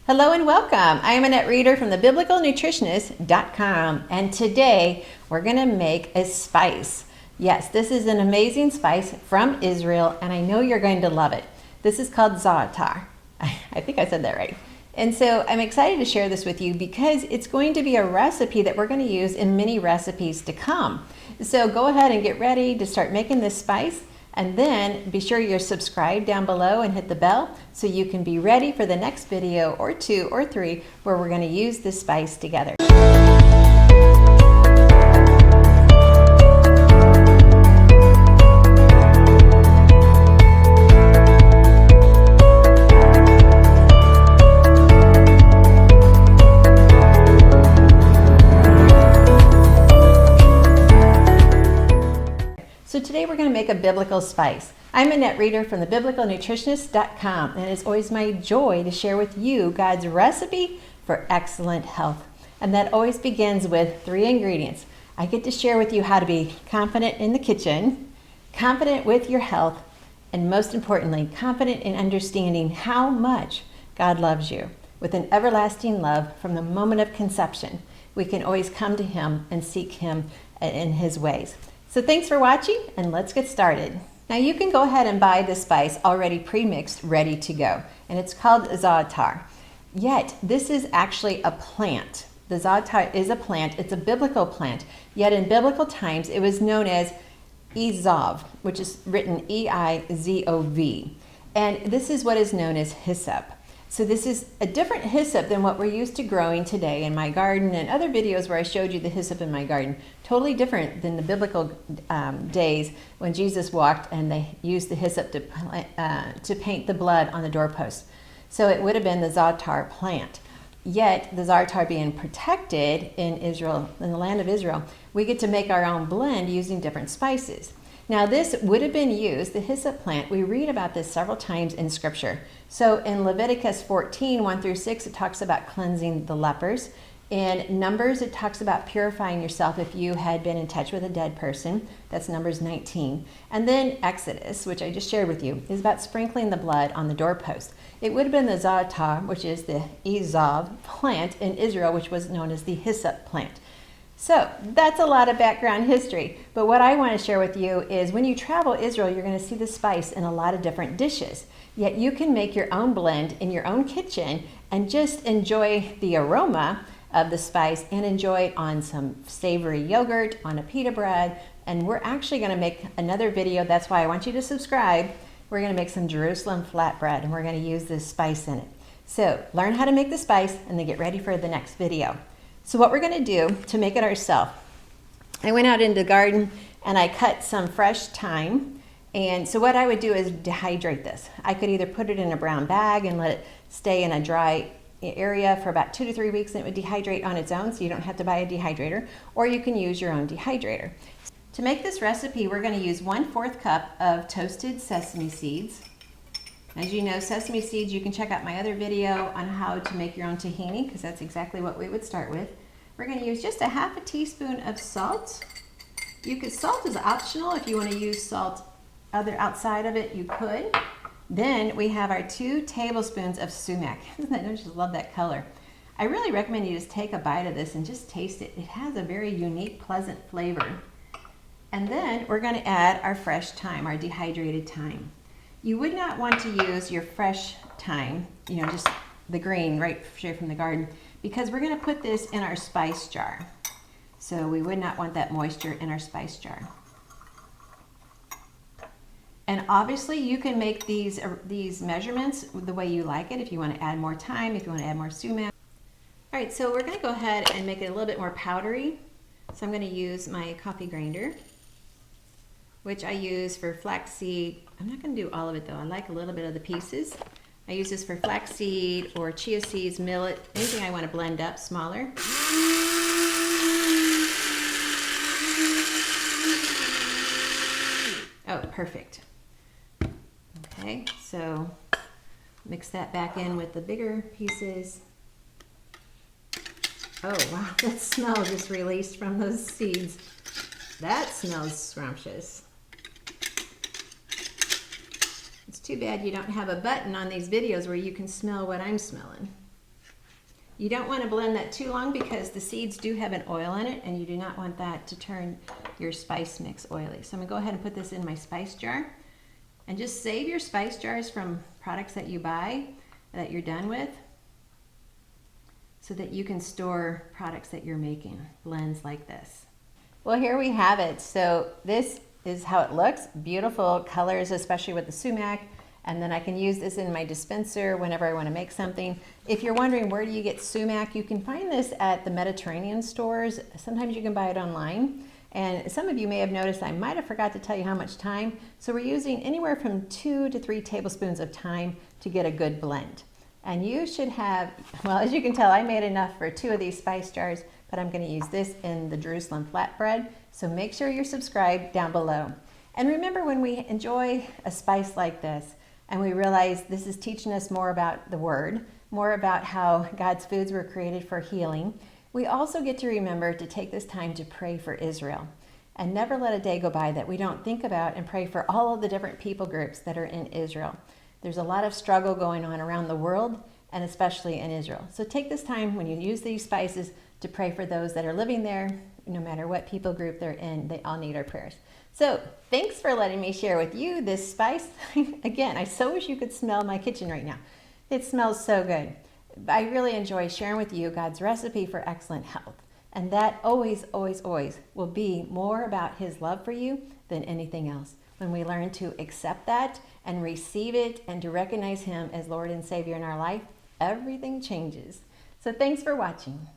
Hello and welcome. I am Annette Reeder from the biblicalnutritionist.com, and today we're going to make a spice. Yes, this is an amazing spice from Israel, and I know you're going to love it. This is called Za'atar. I think I said that right. And so I'm excited to share this with you because it's going to be a recipe that we're going to use in many recipes to come. So go ahead and get ready to start making this spice. And then be sure you're subscribed down below and hit the bell so you can be ready for the next video or 2 or 3 where we're going to use this spice together. So today we're going to make a biblical spice. I'm Annette Reeder from the biblicalnutritionist.com, and it's always my joy to share with you God's recipe for excellent health. And that always begins with 3 ingredients. I get to share with you how to be confident in the kitchen, confident with your health, and most importantly, confident in understanding how much God loves you with an everlasting love from the moment of conception. We can always come to Him and seek Him in His ways. So thanks for watching, and let's get started. Now you can go ahead and buy this spice already pre-mixed, ready to go. And it's called Za'atar. Yet, this is actually a plant. The Za'atar is a plant. It's a biblical plant. Yet in biblical times, it was known as Ezov, which is written E-I-Z-O-V. And this is what is known as hyssop. So this is a different hyssop than what we're used to growing today in my garden and other videos where I showed you the hyssop in my garden. Totally different than the biblical days when Jesus walked and they used the hyssop to paint the blood on the doorposts. So it would have been the Za'atar plant. Yet the Za'atar being protected in Israel, in the land of Israel, we get to make our own blend using different spices. Now this would have been used, the hyssop plant, we read about this several times in scripture. So in Leviticus 14, 1 through 6, it talks about cleansing the lepers. In Numbers, it talks about purifying yourself if you had been in touch with a dead person. That's Numbers 19. And then Exodus, which I just shared with you, is about sprinkling the blood on the doorpost. It would have been the Za'atar, which is the Ezov plant in Israel, which was known as the hyssop plant. So that's a lot of background history, but what I want to share with you is when you travel Israel, you're going to see the spice in a lot of different dishes. Yet you can make your own blend in your own kitchen and just enjoy the aroma of the spice and enjoy it on some savory yogurt, on a pita bread, and we're actually going to make another video. That's why I want you to subscribe. We're going to make some Jerusalem flatbread and we're going to use this spice in it. So learn how to make the spice and then get ready for the next video. So what we're going to do to make it ourselves, I went out into the garden and I cut some fresh thyme. And so what I would do is dehydrate this. I could either put it in a brown bag and let it stay in a dry area for about 2 to 3 weeks and it would dehydrate on its own, so you don't have to buy a dehydrator, or you can use your own dehydrator. To make this recipe, we're going to use 1/4 cup of toasted sesame seeds. As you know, sesame seeds, you can check out my other video on how to make your own tahini, because that's exactly what we would start with. We're going to use just a 1/2 teaspoon of salt. Salt is optional. If you want to use salt outside of it, you could. Then we have our 2 tablespoons of sumac. I just love that color. I really recommend you just take a bite of this and just taste it. It has a very unique, pleasant flavor. And then we're going to add our fresh thyme, our dehydrated thyme. You would not want to use your fresh thyme, just the green right straight from the garden, because we're going to put this in our spice jar. So we would not want that moisture in our spice jar. And obviously you can make these measurements the way you like it, if you want to add more thyme, if you want to add more sumac. All right, so we're going to go ahead and make it a little bit more powdery. So I'm going to use my coffee grinder, which I use for flaxseed. I'm not going to do all of it though. I like a little bit of the pieces. I use this for flaxseed or chia seeds, millet, anything I want to blend up smaller. Oh, perfect. Okay, so mix that back in with the bigger pieces. Oh wow, that smell just released from those seeds. That smells scrumptious. It's too bad you don't have a button on these videos where you can smell what I'm smelling. You don't want to blend that too long because the seeds do have an oil in it and you do not want that to turn your spice mix oily. So I'm going to go ahead and put this in my spice jar. And just save your spice jars from products that you buy that you're done with so that you can store products that you're making, blends like this. Well, here we have it. So this is how it looks. Beautiful colors, especially with the sumac. And then I can use this in my dispenser whenever I want to make something. If you're wondering where do you get sumac, you can find this at the Mediterranean stores. Sometimes you can buy it online. And some of you may have noticed I might have forgot to tell you how much thyme. So we're using anywhere from 2 to 3 tablespoons of thyme to get a good blend. And you should have, well, as you can tell, I made enough for 2 of these spice jars, but I'm going to use this in the Jerusalem flatbread. So make sure you're subscribed down below. And remember, when we enjoy a spice like this, and we realize this is teaching us more about the Word, more about how God's foods were created for healing, we also get to remember to take this time to pray for Israel. And never let a day go by that we don't think about and pray for all of the different people groups that are in Israel. There's a lot of struggle going on around the world, and especially in Israel. So take this time when you use these spices to pray for those that are living there, no matter what people group they're in. They all need our prayers. So thanks for letting me share with you this spice. Again, I so wish you could smell my kitchen right now. It smells so good. I really enjoy sharing with you God's recipe for excellent health. And that always, always, always will be more about His love for you than anything else. When we learn to accept that and receive it and to recognize Him as Lord and Savior in our life, everything changes. So thanks for watching.